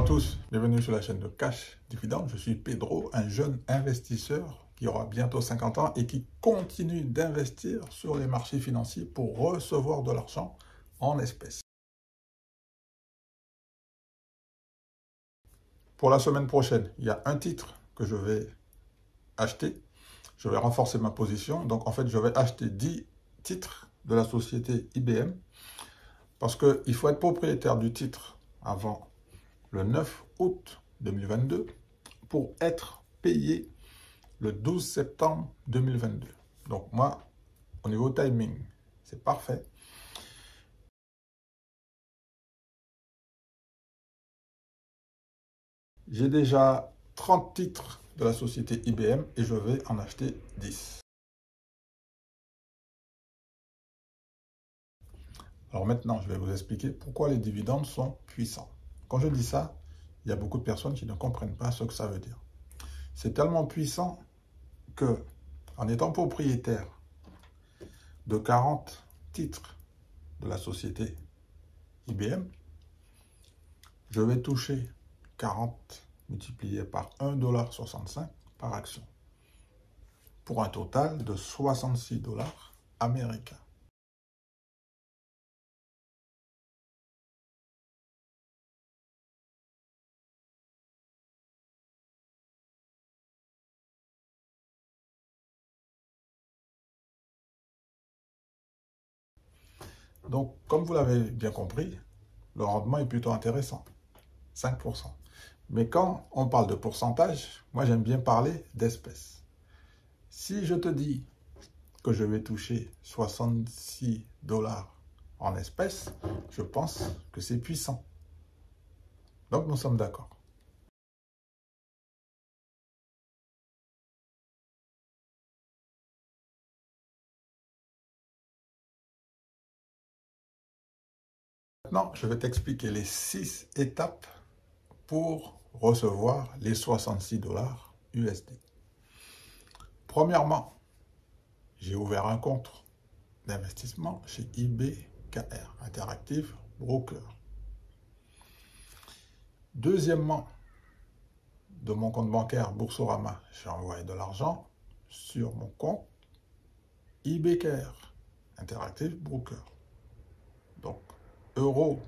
à tous, bienvenue sur la chaîne de Cash Dividende. Je suis Pedro, un jeune investisseur qui aura bientôt 50 ans et qui continue d'investir sur les marchés financiers pour recevoir de l'argent en espèces. Pour la semaine prochaine, il y a un titre que je vais acheter. Je vais renforcer ma position. Donc en fait, je vais acheter 10 titres de la société IBM parce qu'il faut être propriétaire du titre avant le 9 août 2022 pour être payé le 12 septembre 2022. Donc moi, au niveau timing, c'est parfait. J'ai déjà 30 titres de la société IBM et je vais en acheter 10. Alors maintenant, je vais vous expliquer pourquoi les dividendes sont puissants. Quand je dis ça, il y a beaucoup de personnes qui ne comprennent pas ce que ça veut dire. C'est tellement puissant que, en étant propriétaire de 40 titres de la société IBM, je vais toucher 40 multiplié par 1,65 $ par action, pour un total de 66 $ américains. Donc, comme vous l'avez bien compris, le rendement est plutôt intéressant, 5%. Mais quand on parle de pourcentage, moi j'aime bien parler d'espèces. Si je te dis que je vais toucher 66 $ en espèces, je pense que c'est puissant. Donc nous sommes d'accord. Maintenant, je vais t'expliquer les 6 étapes pour recevoir les 66 $ USD. Premièrement, j'ai ouvert un compte d'investissement chez IBKR, Interactive Broker. Deuxièmement, de mon compte bancaire Boursorama, j'ai envoyé de l'argent sur mon compte IBKR, Interactive Broker. Donc, Euro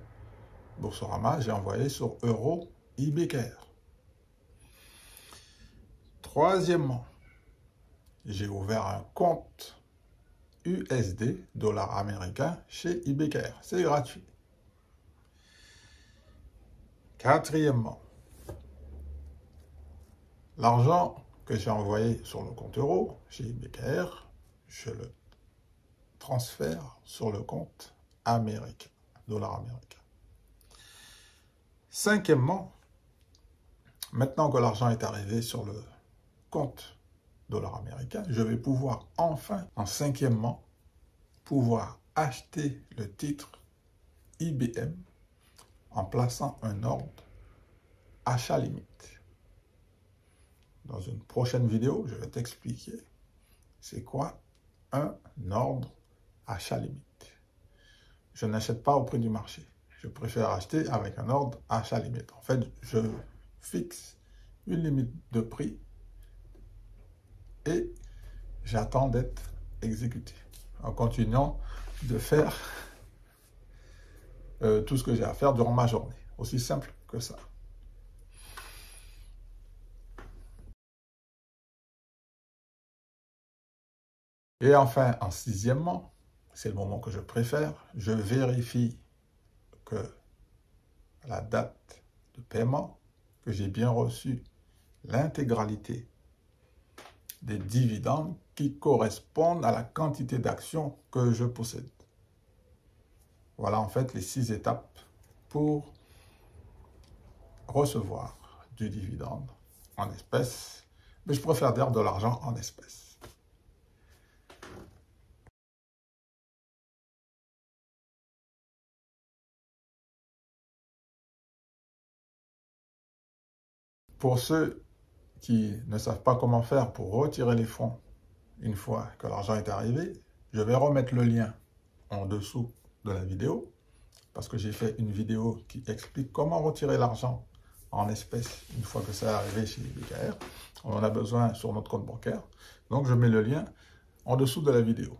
Boursorama, j'ai envoyé sur Euro IBKR. Troisièmement, j'ai ouvert un compte USD, dollar américain, chez IBKR. C'est gratuit. Quatrièmement, l'argent que j'ai envoyé sur le compte euro chez IBKR, je le transfère sur le compte américain, dollar américain. Cinquièmement, maintenant que l'argent est arrivé sur le compte dollar américain, je vais pouvoir enfin, en cinquièmement, pouvoir acheter le titre IBM en plaçant un ordre achat limite. Dans une prochaine vidéo, je vais t'expliquer c'est quoi un ordre achat limite. Je n'achète pas au prix du marché. Je préfère acheter avec un ordre achat limite. En fait, je fixe une limite de prix et j'attends d'être exécuté en continuant de faire tout ce que j'ai à faire durant ma journée. Aussi simple que ça. Et enfin, en sixièmement, c'est le moment que je préfère, je vérifie que la date de paiement, que j'ai bien reçu l'intégralité des dividendes qui correspondent à la quantité d'actions que je possède. Voilà en fait les 6 étapes pour recevoir du dividende en espèces, mais je préfère dire de l'argent en espèces. Pour ceux qui ne savent pas comment faire pour retirer les fonds une fois que l'argent est arrivé, je vais remettre le lien en dessous de la vidéo parce que j'ai fait une vidéo qui explique comment retirer l'argent en espèces une fois que ça est arrivé chez IBKR. On en a besoin sur notre compte bancaire. Donc, je mets le lien en dessous de la vidéo.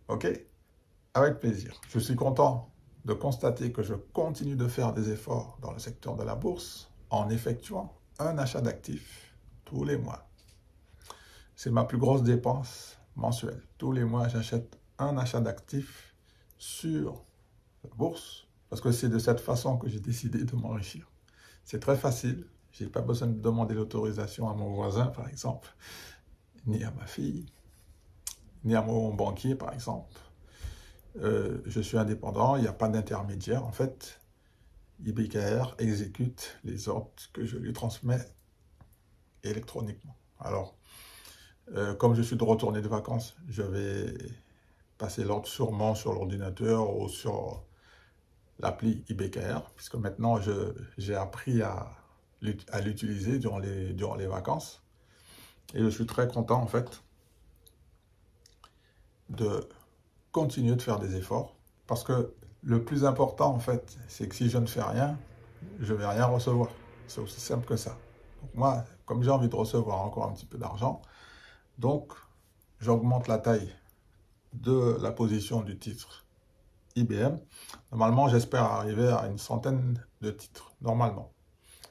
OK? Avec plaisir. Je suis content de constater que je continue de faire des efforts dans le secteur de la bourse en effectuant un achat d'actifs tous les mois. C'est ma plus grosse dépense mensuelle. Tous les mois, j'achète un achat d'actifs sur la bourse parce que c'est de cette façon que j'ai décidé de m'enrichir. C'est très facile. Je n'ai pas besoin de demander l'autorisation à mon voisin, par exemple, ni à ma fille, ni à mon banquier, par exemple. Je suis indépendant, il n'y a pas d'intermédiaire. En fait, IBKR exécute les ordres que je lui transmets électroniquement. Alors, comme je suis de retourner de vacances, je vais passer l'ordre sûrement sur l'ordinateur ou sur l'appli IBKR, puisque maintenant j'ai appris à l'utiliser durant les vacances. Et je suis très content en fait de continuer de faire des efforts, parce que le plus important en fait, c'est que si je ne fais rien, je ne vais rien recevoir. C'est aussi simple que ça. Donc moi, comme j'ai envie de recevoir encore un petit peu d'argent, donc j'augmente la taille de la position du titre IBM. Normalement, j'espère arriver à une centaine de titres, normalement.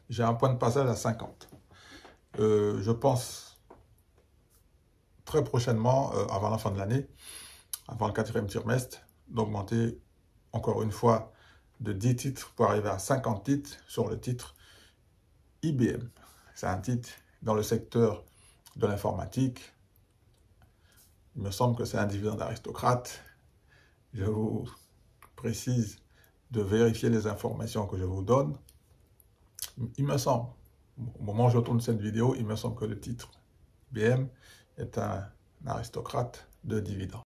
J'ai un point de passage à 50. Je pense très prochainement, avant la fin de l'année, avant le 4e trimestre, d'augmenter encore une fois de 10 titres pour arriver à 50 titres sur le titre IBM. C'est un titre dans le secteur de l'informatique. Il me semble que c'est un dividende aristocrate. Je vous précise de vérifier les informations que je vous donne. Il me semble, au moment où je tourne cette vidéo, il me semble que le titre IBM est un aristocrate de dividendes.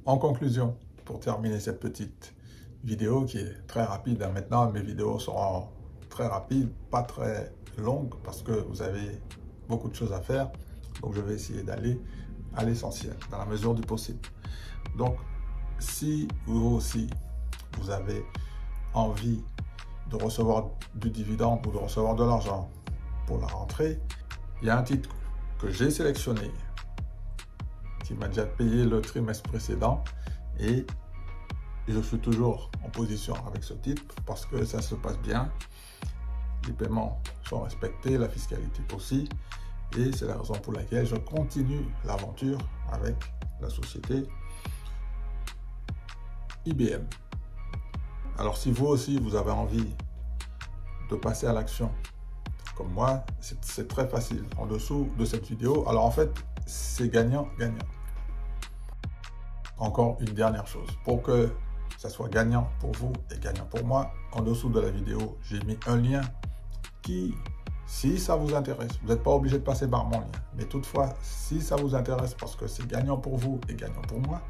En conclusion, pour terminer cette petite vidéo qui est très rapide, maintenant mes vidéos seront très rapides, pas très longues parce que vous avez beaucoup de choses à faire, donc je vais essayer d'aller à l'essentiel dans la mesure du possible. Donc si vous aussi vous avez envie de recevoir du dividende ou de recevoir de l'argent pour la rentrée, il y a un titre que j'ai sélectionné qui m'a déjà payé le trimestre précédent et je suis toujours en position avec ce titre parce que ça se passe bien, les paiements sont respectés, la fiscalité aussi, et c'est la raison pour laquelle je continue l'aventure avec la société IBM. Alors si vous aussi vous avez envie de passer à l'action comme moi, c'est très facile. En dessous de cette vidéo, alors en fait c'est gagnant-gagnant. Encore une dernière chose, pour que ça soit gagnant pour vous et gagnant pour moi, en dessous de la vidéo, j'ai mis un lien qui, si ça vous intéresse, vous n'êtes pas obligé de passer par mon lien, mais toutefois, si ça vous intéresse parce que c'est gagnant pour vous et gagnant pour moi,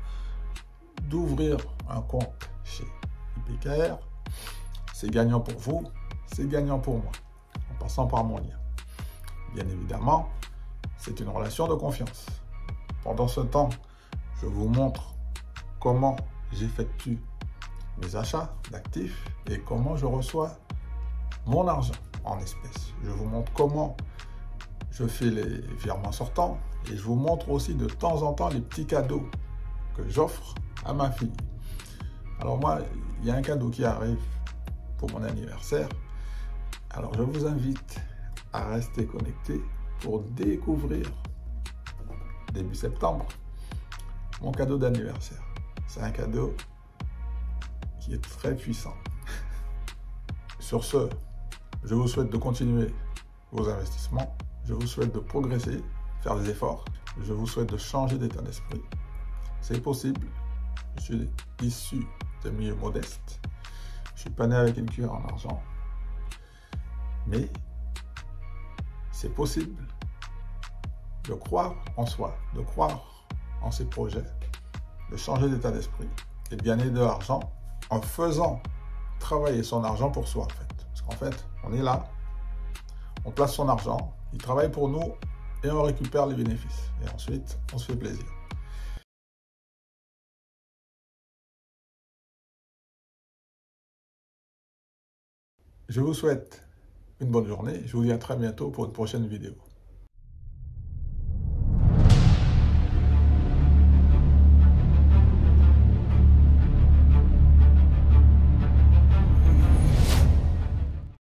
d'ouvrir un compte chez IBKR, c'est gagnant pour vous, c'est gagnant pour moi, en passant par mon lien. Bien évidemment, c'est une relation de confiance. Pendant ce temps, je vous montre comment j'effectue mes achats d'actifs et comment je reçois mon argent en espèces. Je vous montre comment je fais les virements sortants et je vous montre aussi de temps en temps les petits cadeaux que j'offre à ma fille. Alors moi, il y a un cadeau qui arrive pour mon anniversaire. Alors je vous invite à rester connecté pour découvrir début septembre mon cadeau d'anniversaire. C'est un cadeau qui est très puissant. Sur ce, je vous souhaite de continuer vos investissements. Je vous souhaite de progresser, faire des efforts. Je vous souhaite de changer d'état d'esprit. C'est possible. Je suis issu de milieux modestes. Je suis pas né avec une cuillère en argent. Mais c'est possible de croire en soi, de croire en ses projets, de changer d'état d'esprit et de gagner de l'argent en faisant travailler son argent pour soi en fait. Parce qu'en fait, on est là, on place son argent, il travaille pour nous et on récupère les bénéfices. Et ensuite, on se fait plaisir. Je vous souhaite une bonne journée. Je vous dis à très bientôt pour une prochaine vidéo.